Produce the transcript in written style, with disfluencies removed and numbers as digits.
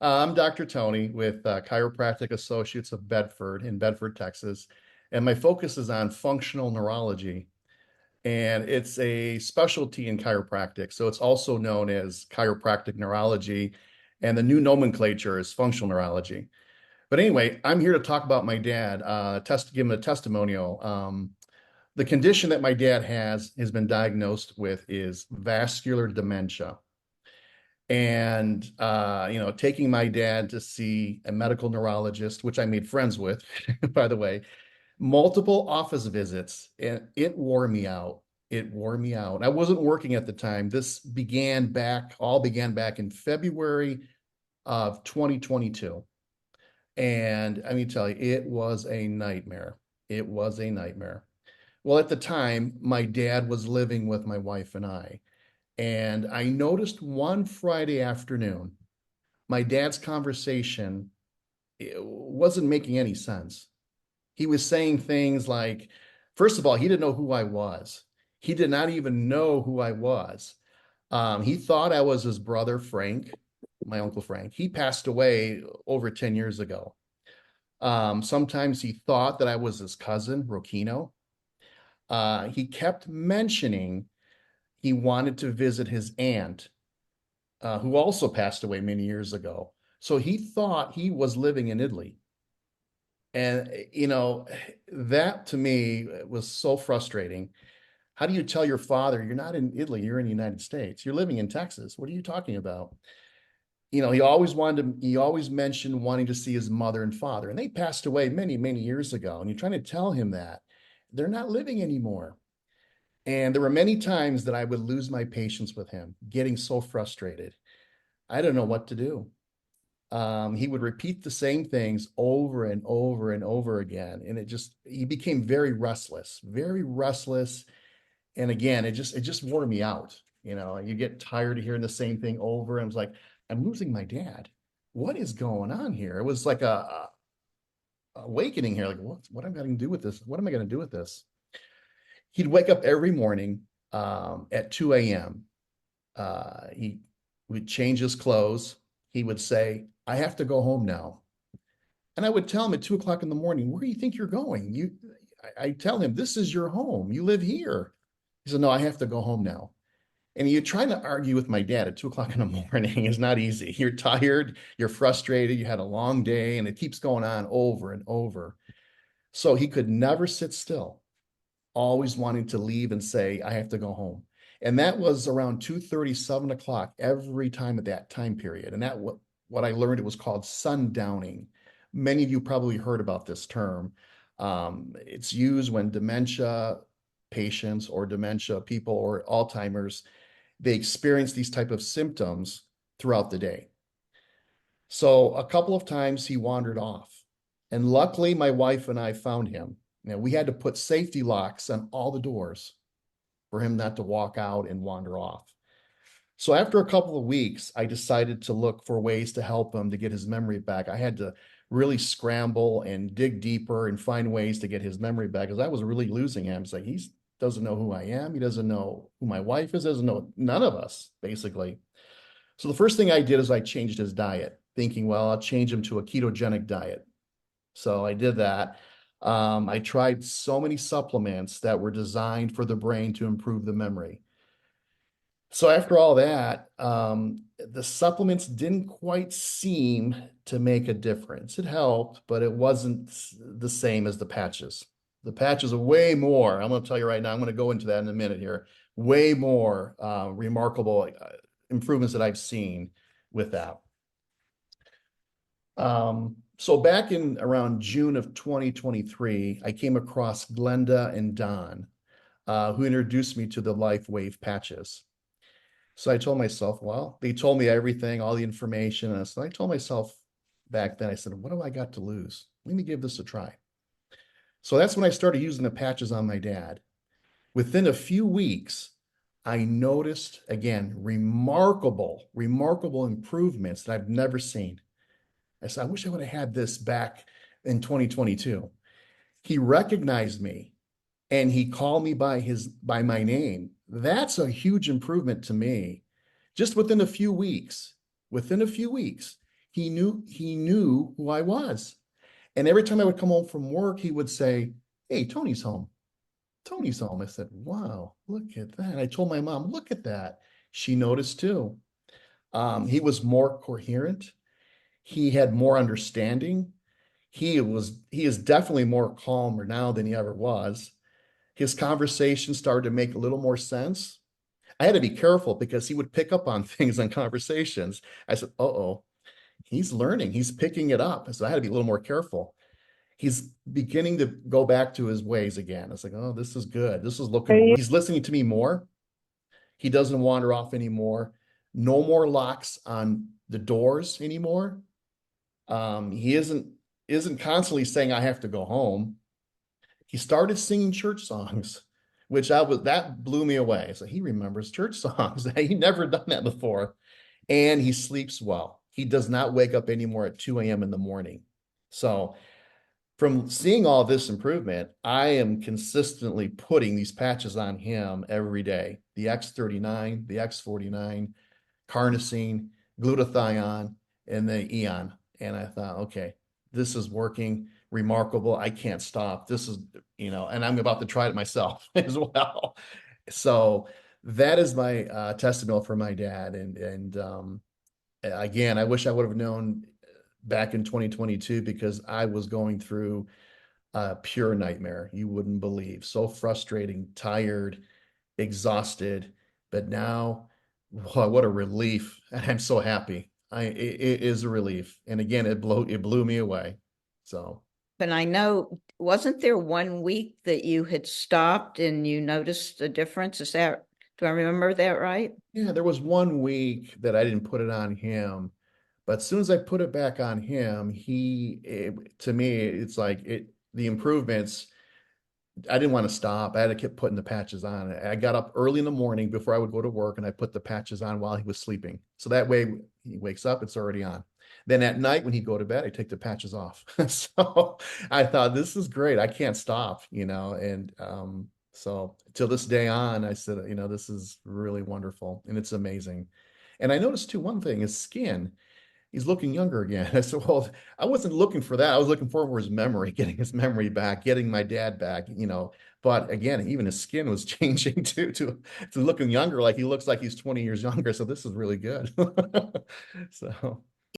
I'm Dr. Tony with Chiropractic Associates of Bedford in Bedford, Texas, and my focus is on functional neurology. And it's a specialty in chiropractic. So it's also known as chiropractic neurology, and the new nomenclature is functional neurology. But anyway, I'm here to talk about my dad, give him a testimonial. The condition that my dad has been diagnosed with is vascular dementia. And taking my dad to see a medical neurologist, which I made friends with, by the way, multiple office visits, and it wore me out. It wore me out. I wasn't working at the time. All began back in February of 2022. And I mean, tell you, it was a nightmare. It was a nightmare. Well, at the time, my dad was living with my wife and I. And I noticed one Friday afternoon, my dad's conversation wasn't making any sense. He was saying things like, first of all, he didn't know who I was. He did not even know who I was. He thought I was his brother, Frank, my uncle Frank. He passed away over 10 years ago. Sometimes he thought that I was his cousin, Rokino. He kept mentioning he wanted to visit his aunt, who also passed away many years ago. So he thought he was living in Italy. And, that to me was so frustrating. How do you tell your father you're not in Italy, you're in the United States? You're living in Texas. What are you talking about? He always mentioned wanting to see his mother and father, and they passed away many, many years ago. And you're trying to tell him that they're not living anymore. And there were many times that I would lose my patience with him, getting so frustrated. I don't know what to do. He would repeat the same things over and over and over again. And he became very restless, very restless. And again, it just wore me out. You get tired of hearing the same thing over. And I was like, I'm losing my dad. What is going on here? It was like a awakening here. Like, what am I going to do with this? What am I going to do with this? He'd wake up every morning at 2 a.m. He would change his clothes. He would say, I have to go home now. And I would tell him at 2 o'clock in the morning, where do you think you're going? I tell him, this is your home. You live here. He said, no, I have to go home now. And you're trying to argue with my dad at 2 o'clock in the morning is not easy. You're tired, you're frustrated, you had a long day, and it keeps going on over and over. So he could never sit still, always wanting to leave and say, I have to go home. And that was around 2:30, 7 o'clock every time at that time period. And what I learned, it was called sundowning. Many of you probably heard about this term. It's used when dementia patients or dementia people or Alzheimer's, they experience these type of symptoms throughout the day. So a couple of times he wandered off. And luckily, my wife and I found him. We had to put safety locks on all the doors for him not to walk out and wander off. So after a couple of weeks, I decided to look for ways to help him to get his memory back. I had to really scramble and dig deeper and find ways to get his memory back because I was really losing him. It's like he doesn't know who I am. He doesn't know who my wife is, doesn't know none of us, basically. So the first thing I did is I changed his diet, thinking, well, I'll change him to a ketogenic diet. So I did that. I tried so many supplements that were designed for the brain to improve the memory. So after all that, the supplements didn't quite seem to make a difference. It helped, but it wasn't the same as the patches. The patches are way more. I'm going to tell you right now, I'm going to go into that in a minute here. Way more remarkable improvements that I've seen with that. So back in around June of 2023, I came across Glenda and Don, who introduced me to the Life Wave patches. So I told myself, well, they told me everything, all the information. And so I told myself back then, I said, what do I got to lose? Let me give this a try. So that's when I started using the patches on my dad. Within a few weeks, I noticed, again, remarkable improvements that I've never seen. I said, I wish I would have had this back in 2022. He recognized me and he called me by my name. That's a huge improvement to me. Just within a few weeks, he knew who I was. And every time I would come home from work, he would say, "Hey, Tony's home. Tony's home." I said, "Wow, look at that." I told my mom, "Look at that." She noticed too. He was more coherent. He had more understanding. He is definitely more calmer now than he ever was. His conversation started to make a little more sense. I had to be careful because he would pick up on things on conversations. I said, "Uh-oh, he's learning. He's picking it up." So I had to be a little more careful. He's beginning to go back to his ways again. It's like, "Oh, this is good. This is looking." He's listening to me more. He doesn't wander off anymore. No more locks on the doors anymore. He isn't constantly saying, "I have to go home." He started singing church songs, which that blew me away. So he remembers church songs. He never done that before. And he sleeps well. He does not wake up anymore at 2 a.m. in the morning. So from seeing all this improvement, I am consistently putting these patches on him every day. The X39, the X49, Carnosine, Glutathione, and the Aeon. And I thought, okay, this is working. Remarkable. I can't stop. This is, and I'm about to try it myself as well. So that is my testimonial for my dad. And again, I wish I would have known back in 2022 because I was going through a pure nightmare. You wouldn't believe. So frustrating, tired, exhausted. But now, wow, what a relief. I'm so happy. It is a relief. And again, it blew me away. So But I know, wasn't there 1 week that you had stopped and you noticed a difference? Do I remember that right? yeah, there was 1 week that I didn't put it on him. But as soon as I put it back on him, to me, it's like the improvements. I didn't want to stop. I had to keep putting the patches on. I got up early in the morning before I would go to work and I put the patches on while he was sleeping. So that way he wakes up, it's already on. Then at night when he go to bed, I take the patches off. So I thought this is great. I can't stop. And so till this day on, I said, this is really wonderful and it's amazing. And I noticed too, one thing, his skin, he's looking younger again. I said, well, I wasn't looking for that. I was looking for his memory, getting his memory back, getting my dad back. But again, even his skin was changing to looking younger, like he looks like he's 20 years younger. So this is really good. So